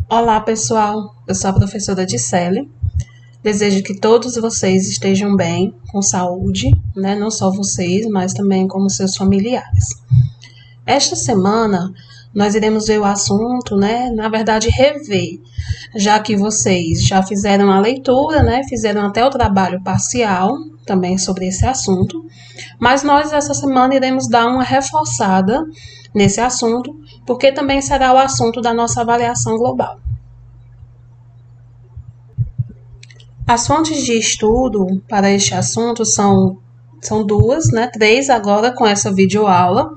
Olá, pessoal. Eu sou a professora Dicele. Desejo que todos vocês estejam bem, com saúde, né? Não só vocês, mas também como seus familiares. Esta semana, nós iremos ver o assunto, né? Na verdade, rever, já que vocês já fizeram a leitura, né? Fizeram até o trabalho parcial também sobre esse assunto. Mas nós, essa semana, iremos dar uma reforçada nesse assunto, porque também será o assunto da nossa avaliação global. As fontes de estudo para este assunto são duas, né? Três agora com essa videoaula.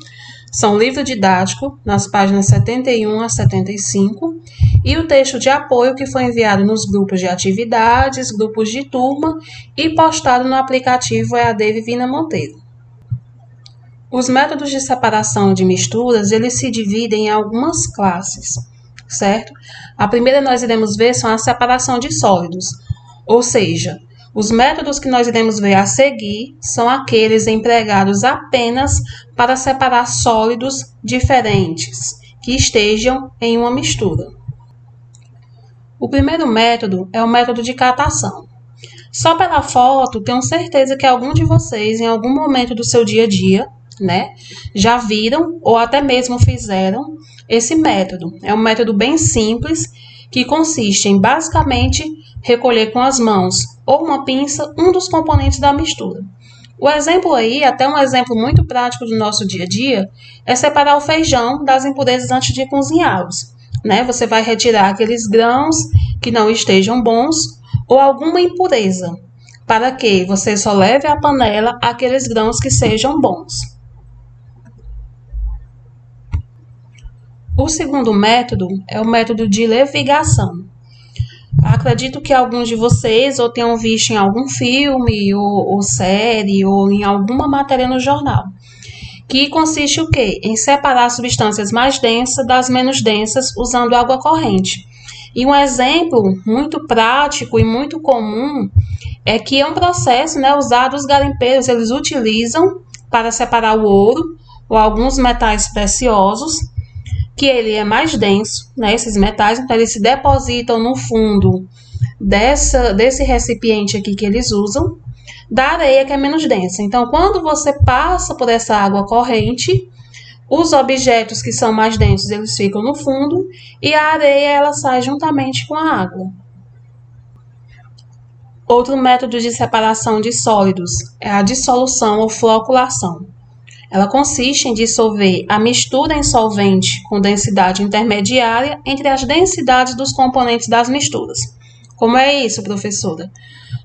São o livro didático, nas páginas 71 a 75, e o texto de apoio que foi enviado nos grupos de atividades, grupos de turma e postado no aplicativo EAD Vivina Monteiro. Os métodos de separação de misturas, eles se dividem em algumas classes, certo? A primeira nós iremos ver são a separação de sólidos, ou seja, os métodos que nós iremos ver a seguir são aqueles empregados apenas para separar sólidos diferentes, que estejam em uma mistura. O primeiro método é o método de catação. Só pela foto, tenho certeza que algum de vocês, em algum momento do seu dia a dia, né, já viram ou até mesmo fizeram esse método. É um método bem simples, que consiste em basicamente recolher com as mãos ou uma pinça um dos componentes da mistura. O exemplo aí, até um exemplo muito prático do nosso dia a dia, é separar o feijão das impurezas antes de cozinhá-los, né? Você vai retirar aqueles grãos que não estejam bons ou alguma impureza, para que você só leve à panela aqueles grãos que sejam bons. O segundo método é o método de levigação. Acredito que alguns de vocês ou tenham visto em algum filme, ou série, ou em alguma matéria no jornal, que consiste o quê? Em separar substâncias mais densas das menos densas usando água corrente. E um exemplo muito prático e muito comum é que é um processo, né, usado os garimpeiros, eles utilizam para separar o ouro ou alguns metais preciosos, que ele é mais denso, né, esses metais, então eles se depositam no fundo desse recipiente aqui que eles usam, da areia que é menos densa. Então, quando você passa por essa água corrente, os objetos que são mais densos, eles ficam no fundo e a areia ela sai juntamente com a água. Outro método de separação de sólidos é a dissolução ou floculação. Ela consiste em dissolver a mistura em solvente com densidade intermediária entre as densidades dos componentes das misturas. Como é isso, professora?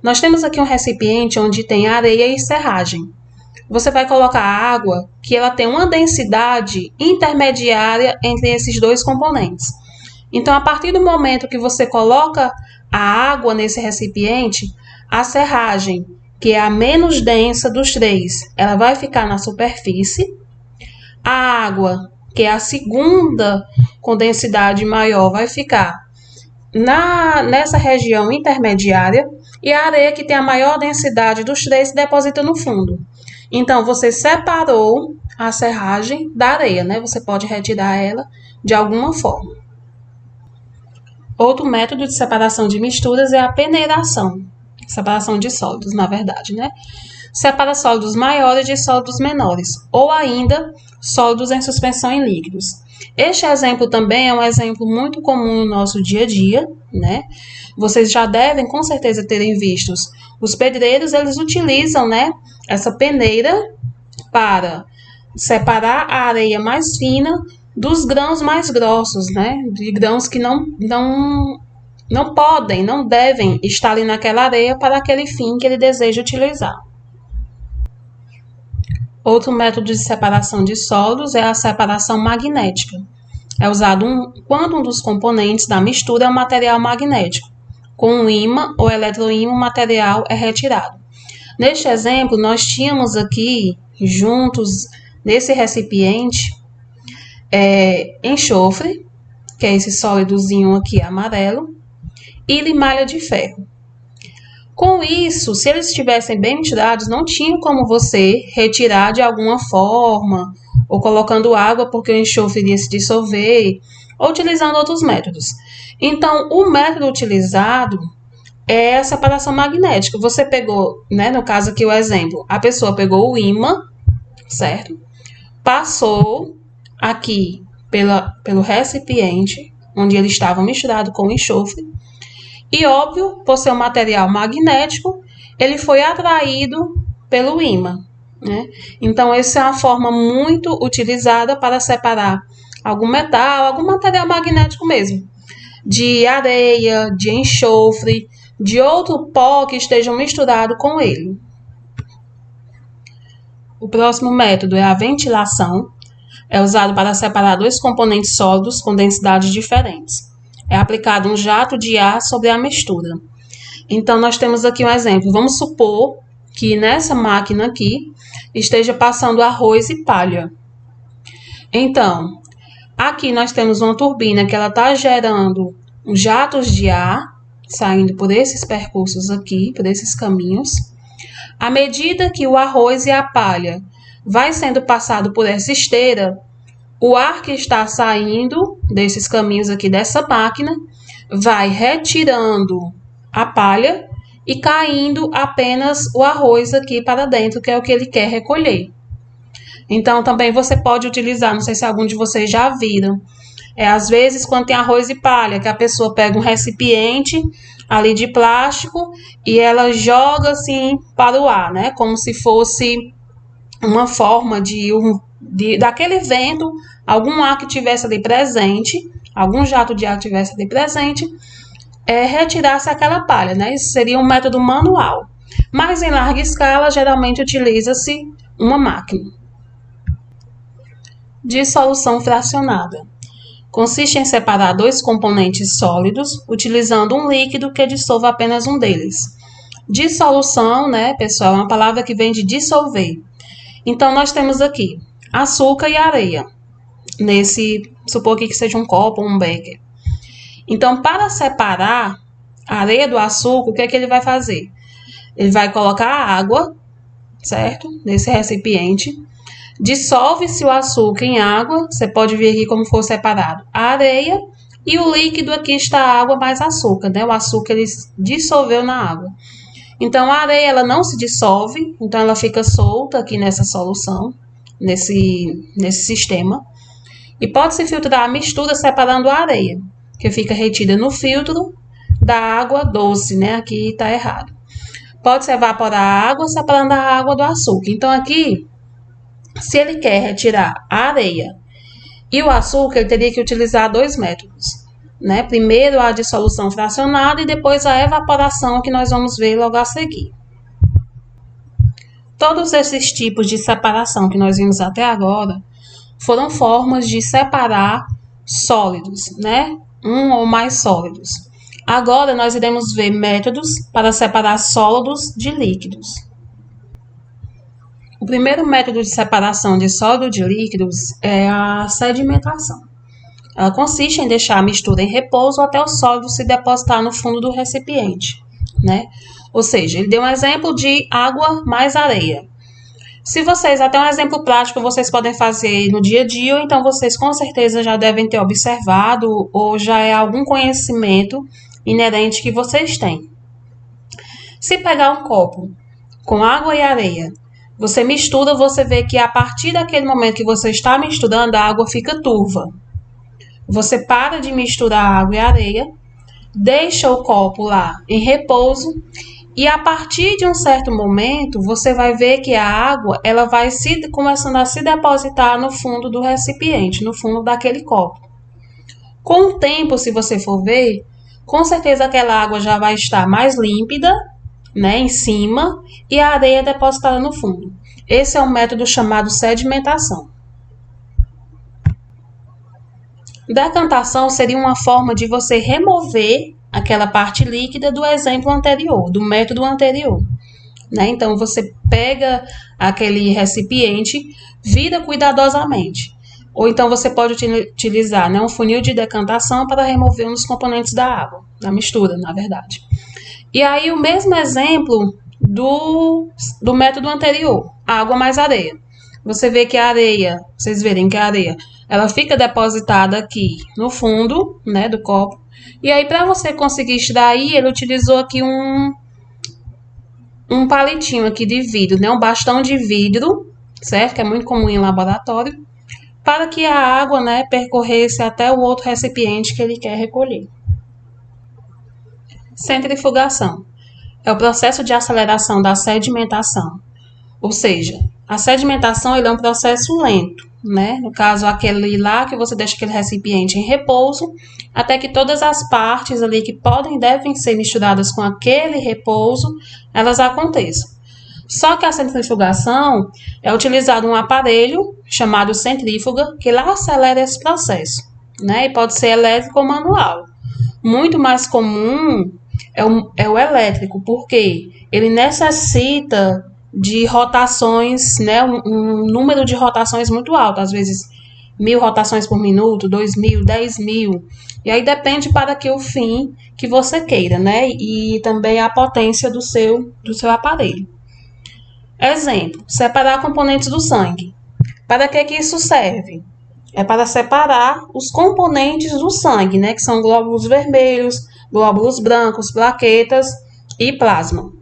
Nós temos aqui um recipiente onde tem areia e serragem. Você vai colocar água que ela tem uma densidade intermediária entre esses dois componentes. Então, a partir do momento que você coloca a água nesse recipiente, a serragem, que é a menos densa dos três, ela vai ficar na superfície. A água, que é a segunda com densidade maior, vai ficar nessa região intermediária. E a areia, que tem a maior densidade dos três, se deposita no fundo. Então, você separou a serragem da areia, né? Você pode retirar ela de alguma forma. Outro método de separação de misturas é a peneiração. Separação de sólidos, na verdade, né? Separa sólidos maiores de sólidos menores, ou ainda sólidos em suspensão em líquidos. Este exemplo também é um exemplo muito comum no nosso dia a dia, né? Vocês já devem, com certeza, terem visto. Os pedreiros, eles utilizam, né, essa peneira para separar a areia mais fina dos grãos mais grossos, né? De grãos que não podem, não devem estar ali naquela areia para aquele fim que ele deseja utilizar. Outro método de separação de sólidos é a separação magnética. É usado quando um dos componentes da mistura é um material magnético. Com um ímã ou eletroímã, o material é retirado. Neste exemplo, nós tínhamos aqui, juntos, nesse recipiente, enxofre, que é esse sólidozinho aqui amarelo, e limalha de ferro. Com isso, se eles estivessem bem misturados, não tinha como você retirar de alguma forma, ou colocando água porque o enxofre iria se dissolver, ou utilizando outros métodos. Então, o método utilizado é a separação magnética. Você pegou, né, no caso aqui o exemplo, a pessoa pegou o ímã, certo? Passou aqui pelo recipiente, onde ele estava misturado com enxofre, e óbvio, por ser um material magnético, ele foi atraído pelo ímã, né? Então, essa é uma forma muito utilizada para separar algum metal, algum material magnético mesmo, de areia, de enxofre, de outro pó que estejam misturado com ele. O próximo método é a ventilação. É usado para separar dois componentes sólidos com densidades diferentes. É aplicado um jato de ar sobre a mistura. Então, nós temos aqui um exemplo. Vamos supor que nessa máquina aqui esteja passando arroz e palha. Então, aqui nós temos uma turbina que ela está gerando jatos de ar saindo por esses percursos aqui, por esses caminhos. À medida que o arroz e a palha vai sendo passado por essa esteira, o ar que está saindo desses caminhos aqui dessa máquina vai retirando a palha e caindo apenas o arroz aqui para dentro, que é o que ele quer recolher. Então, também você pode utilizar, não sei se algum de vocês já viram, às vezes quando tem arroz e palha, que a pessoa pega um recipiente ali de plástico e ela joga assim para o ar, né? Como se fosse uma forma daquele vento, algum ar que tivesse ali presente, algum jato de ar que tivesse ali presente, retirasse aquela palha, né? Isso seria um método manual. Mas em larga escala, geralmente utiliza-se uma máquina. Dissolução fracionada. Consiste em separar dois componentes sólidos, utilizando um líquido que dissolva apenas um deles. Dissolução, né, pessoal, é uma palavra que vem de dissolver. Então, nós temos aqui açúcar e areia. Supor aqui que seja um copo ou um becker. Então, para separar a areia do açúcar, o que é que ele vai fazer? Ele vai colocar a água, certo? Nesse recipiente. Dissolve-se o açúcar em água. Você pode ver aqui como for separado a areia. E o líquido aqui está a água mais açúcar, né? O açúcar ele dissolveu na água. Então, a areia ela não se dissolve, então ela fica solta aqui nessa solução, nesse sistema. E pode-se filtrar a mistura separando a areia, que fica retida no filtro da água doce, né? Aqui está errado. Pode-se evaporar a água separando a água do açúcar. Então, aqui, se ele quer retirar a areia e o açúcar, ele teria que utilizar dois métodos, né? Primeiro a dissolução fracionada e depois a evaporação, que nós vamos ver logo a seguir. Todos esses tipos de separação que nós vimos até agora foram formas de separar sólidos, né? Um ou mais sólidos. Agora nós iremos ver métodos para separar sólidos de líquidos. O primeiro método de separação de sólido de líquidos é a sedimentação. Ela consiste em deixar a mistura em repouso até o sólido se depositar no fundo do recipiente, né? Ou seja, ele deu um exemplo de água mais areia. Se vocês, até um exemplo prático, vocês podem fazer no dia a dia, ou então vocês com certeza já devem ter observado, ou já é algum conhecimento inerente que vocês têm. Se pegar um copo com água e areia, você mistura, você vê que a partir daquele momento que você está misturando, a água fica turva. Você para de misturar água e areia, deixa o copo lá em repouso e a partir de um certo momento você vai ver que a água ela vai começando a se depositar no fundo do recipiente, no fundo daquele copo. Com o tempo, se você for ver, com certeza aquela água já vai estar mais límpida, né, em cima, e a areia depositada no fundo. Esse é um método chamado sedimentação. Decantação seria uma forma de você remover aquela parte líquida do exemplo anterior, do método anterior, né? Então, você pega aquele recipiente, vira cuidadosamente. Ou então, você pode utilizar, né, um funil de decantação para remover um dos componentes da água, da mistura, na verdade. E aí, o mesmo exemplo do método anterior, água mais areia. Você vê que a areia, vocês verem que a areia, ela fica depositada aqui no fundo, né, do copo. E aí, para você conseguir extrair, ele utilizou aqui um palitinho aqui de vidro, né, um bastão de vidro, certo? Que é muito comum em laboratório, para que a água, né, percorresse até o outro recipiente que ele quer recolher. Centrifugação é o processo de aceleração da sedimentação. Ou seja, a sedimentação ele é um processo lento, né? No caso, aquele lá que você deixa aquele recipiente em repouso, até que todas as partes ali que podem e devem ser misturadas com aquele repouso, elas aconteçam. Só que a centrifugação é utilizado um aparelho chamado centrífuga, que lá acelera esse processo, né? E pode ser elétrico ou manual. Muito mais comum é o elétrico, porque ele necessita de rotações, né, um número de rotações muito alto, às vezes 1.000 rotações por minuto, 2.000, 10.000, e aí depende para que o fim que você queira, né, e também a potência do seu aparelho. Exemplo, separar componentes do sangue. Para que isso serve? É para separar os componentes do sangue, né, que são glóbulos vermelhos, glóbulos brancos, plaquetas e plasma.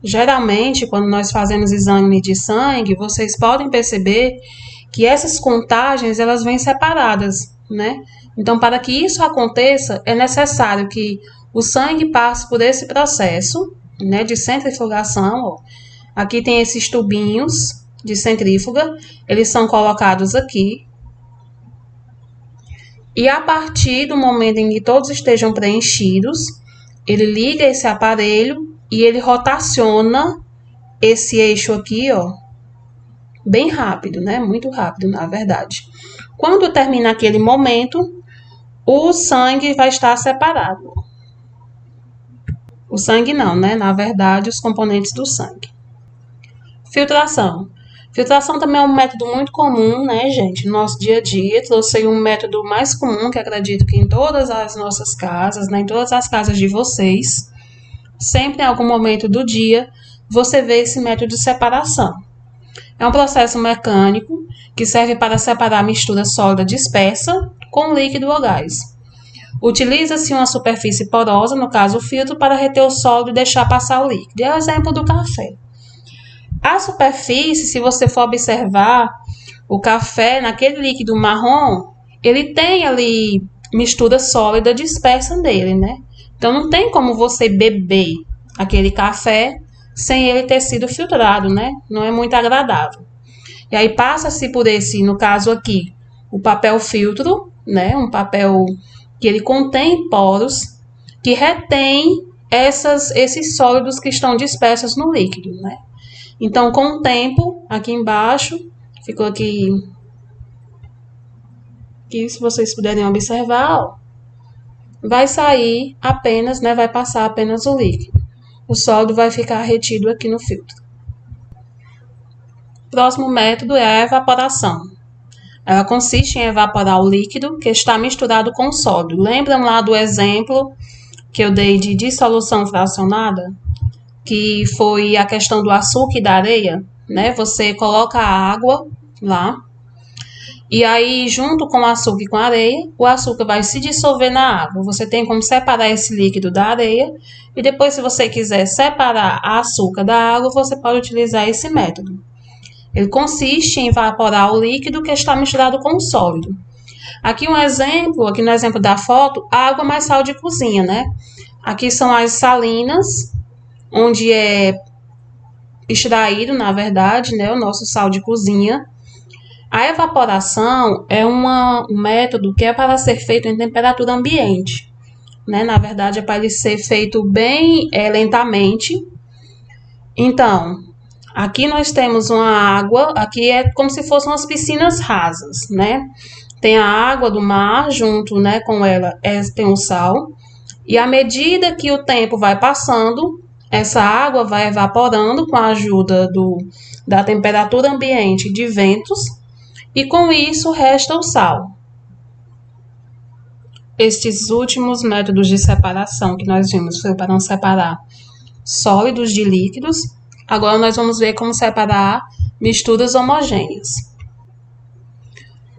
Geralmente, quando nós fazemos exame de sangue, vocês podem perceber que essas contagens elas vêm separadas, né? Então, para que isso aconteça, é necessário que o sangue passe por esse processo, né, de centrifugação. Ó. Aqui tem esses tubinhos de centrífuga, eles são colocados aqui. E a partir do momento em que todos estejam preenchidos, ele liga esse aparelho e ele rotaciona esse eixo aqui, ó, bem rápido, né? Muito rápido, na verdade. Quando termina aquele momento, o sangue vai estar separado. O sangue não, né? Na verdade, os componentes do sangue. Filtração. Filtração também é um método muito comum, né, gente, no nosso dia a dia. Trouxe um método mais comum, que acredito que em todas as nossas casas, né, em todas as casas de vocês, sempre em algum momento do dia, você vê esse método de separação. É um processo mecânico que serve para separar a mistura sólida dispersa com líquido ou gás. Utiliza-se uma superfície porosa, no caso o filtro, para reter o sólido e deixar passar o líquido. É o exemplo do café. A superfície, se você for observar, o café, naquele líquido marrom, ele tem ali mistura sólida dispersa nele, né? Então, não tem como você beber aquele café sem ele ter sido filtrado, né? Não é muito agradável. E aí, passa-se por esse, no caso aqui, o papel filtro, né? Um papel que ele contém poros, que retém esses sólidos que estão dispersos no líquido, né? Então, com o tempo, aqui embaixo, ficou aqui, se vocês puderem observar, ó, vai sair apenas, né, vai passar apenas o líquido. O sólido vai ficar retido aqui no filtro. Próximo método é a evaporação. Ela consiste em evaporar o líquido que está misturado com o sólido. Lembram lá do exemplo que eu dei de dissolução fracionada? Que foi a questão do açúcar e da areia, né? Você coloca a água lá, e aí, junto com o açúcar e com a areia, o açúcar vai se dissolver na água. Você tem como separar esse líquido da areia, e depois, se você quiser separar a açúcar da água, você pode utilizar esse método. Ele consiste em evaporar o líquido que está misturado com o sólido. Aqui um exemplo, aqui no exemplo da foto, água mais sal de cozinha, né? Aqui são as salinas, onde é extraído, na verdade, né, o nosso sal de cozinha. A evaporação é um método que é para ser feito em temperatura ambiente, né? Na verdade, é para ele ser feito bem lentamente. Então, aqui nós temos uma água, aqui é como se fossem umas piscinas rasas, né? Tem a água do mar junto, né, com ela tem o sal. E à medida que o tempo vai passando, essa água vai evaporando com a ajuda da temperatura ambiente e de ventos, e com isso resta o sal. Estes últimos métodos de separação que nós vimos foi para separar sólidos de líquidos. Agora nós vamos ver como separar misturas homogêneas.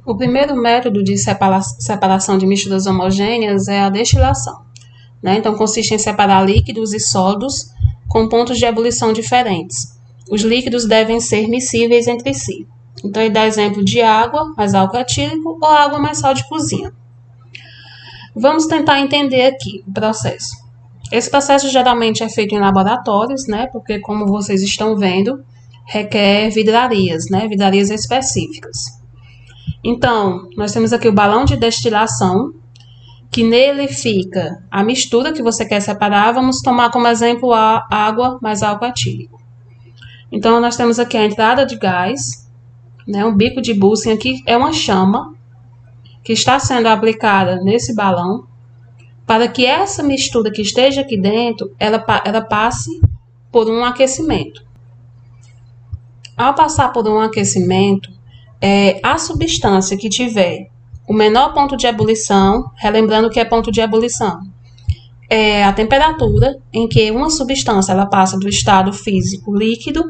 O primeiro método de separação de misturas homogêneas é a destilação, né? Então, consiste em separar líquidos e sólidos com pontos de ebulição diferentes. Os líquidos devem ser miscíveis entre si. Então, ele dá exemplo de água mais álcool etílico ou água mais sal de cozinha. Vamos tentar entender aqui o processo. Esse processo geralmente é feito em laboratórios, né? Porque, como vocês estão vendo, requer vidrarias, né? Vidrarias específicas. Então, nós temos aqui o balão de destilação, que nele fica a mistura que você quer separar. Vamos tomar como exemplo a água mais álcool etílico. Então, nós temos aqui a entrada de gás, né? Um bico de Bunsen aqui é uma chama que está sendo aplicada nesse balão para que essa mistura que esteja aqui dentro, ela passe por um aquecimento. Ao passar por um aquecimento, a substância que tiver o menor ponto de ebulição, relembrando que é ponto de ebulição, é a temperatura em que uma substância ela passa do estado físico líquido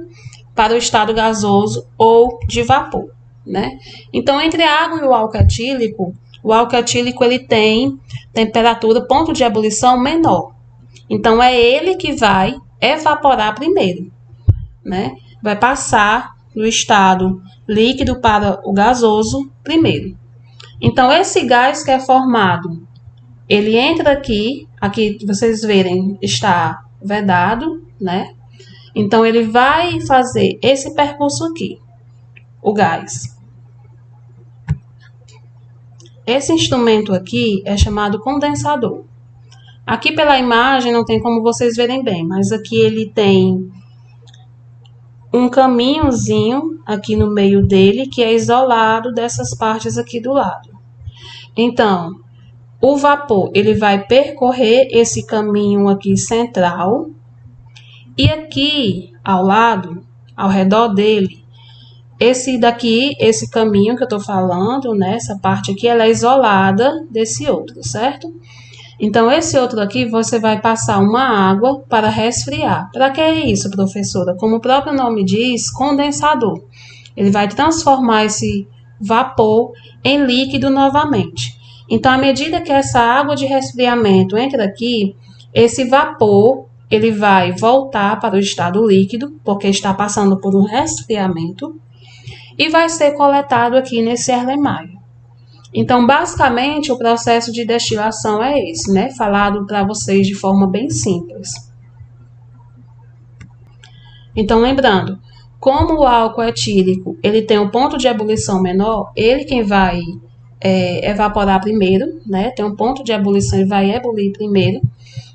para o estado gasoso ou de vapor, né? Então, entre a água e o álcool etílico ele tem temperatura, ponto de ebulição menor. Então, é ele que vai evaporar primeiro, né? Vai passar do estado líquido para o gasoso primeiro. Então, esse gás que é formado, ele entra aqui vocês verem, está vedado, né? Então, ele vai fazer esse percurso aqui, o gás. Esse instrumento aqui é chamado condensador. Aqui pela imagem não tem como vocês verem bem, mas aqui ele tem um caminhozinho aqui no meio dele que é isolado dessas partes aqui do lado. Então, o vapor ele vai percorrer esse caminho aqui central e aqui ao lado, ao redor dele, esse caminho que eu tô falando, né, essa parte aqui, ela é isolada desse outro, certo? Então, esse outro aqui, você vai passar uma água para resfriar. Para que é isso, professora? Como o próprio nome diz, condensador. Ele vai transformar esse vapor em líquido novamente. Então, à medida que essa água de resfriamento entra aqui, esse vapor, ele vai voltar para o estado líquido, porque está passando por um resfriamento, e vai ser coletado aqui nesse erlemário. Então, basicamente, o processo de destilação é esse, né? Falado para vocês de forma bem simples. Então, lembrando, como o álcool etílico ele tem um ponto de ebulição menor, ele quem vai evaporar primeiro, né? Tem um ponto de ebulição, ele vai ebulir primeiro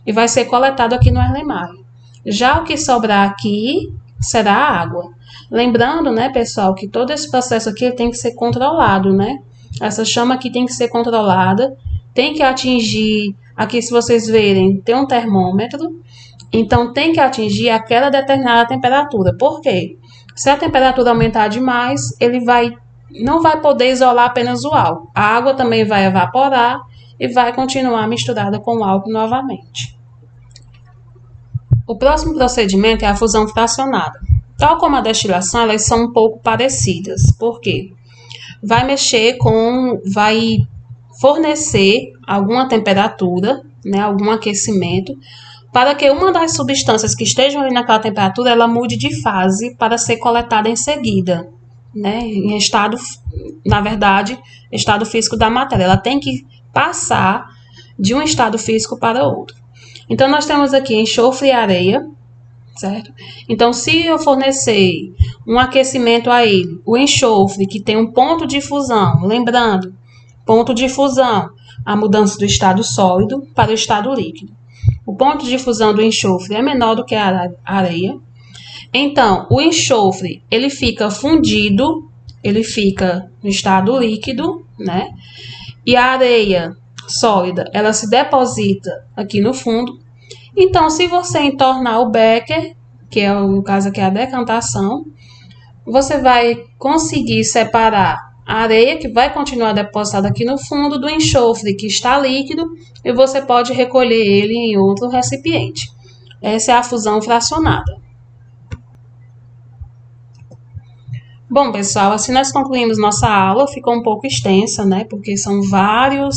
e vai ser coletado aqui no erlemário. Já o que sobrar aqui será a água. Lembrando, né, pessoal, que todo esse processo aqui tem que ser controlado, né? Essa chama aqui tem que ser controlada, tem que atingir, aqui se vocês verem, tem um termômetro, então tem que atingir aquela determinada temperatura. Por quê? Se a temperatura aumentar demais, ele não vai poder isolar apenas o álcool. A água também vai evaporar e vai continuar misturada com o álcool novamente. O próximo procedimento é a fusão fracionada. Tal como a destilação, elas são um pouco parecidas. Por quê? Vai fornecer alguma temperatura, né, algum aquecimento, para que uma das substâncias que estejam ali naquela temperatura, ela mude de fase para ser coletada em seguida, né, em estado físico da matéria. Ela tem que passar de um estado físico para outro. Então, nós temos aqui enxofre e areia, certo? Então, se eu fornecer um aquecimento a ele, o enxofre, que tem um ponto de fusão, lembrando, ponto de fusão, a mudança do estado sólido para o estado líquido. O ponto de fusão do enxofre é menor do que a areia. Então, o enxofre, ele fica fundido, ele fica no estado líquido, né? E a areia sólida, ela se deposita aqui no fundo. Então, se você entornar o becker, que é no caso aqui a decantação, você vai conseguir separar a areia, que vai continuar depositada aqui no fundo, do enxofre, que está líquido, e você pode recolher ele em outro recipiente. Essa é a fusão fracionada. Bom, pessoal, assim nós concluímos nossa aula. Ficou um pouco extensa, né? Porque são vários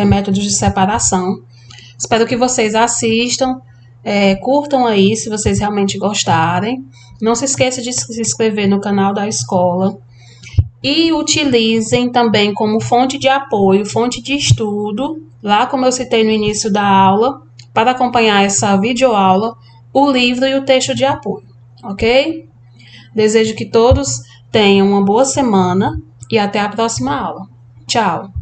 métodos de separação. Espero que vocês assistam, curtam aí se vocês realmente gostarem. Não se esqueça de se inscrever no canal da escola. E utilizem também como fonte de apoio, fonte de estudo, lá como eu citei no início da aula, para acompanhar essa videoaula, o livro e o texto de apoio, ok? Desejo que todos tenham uma boa semana e até a próxima aula. Tchau!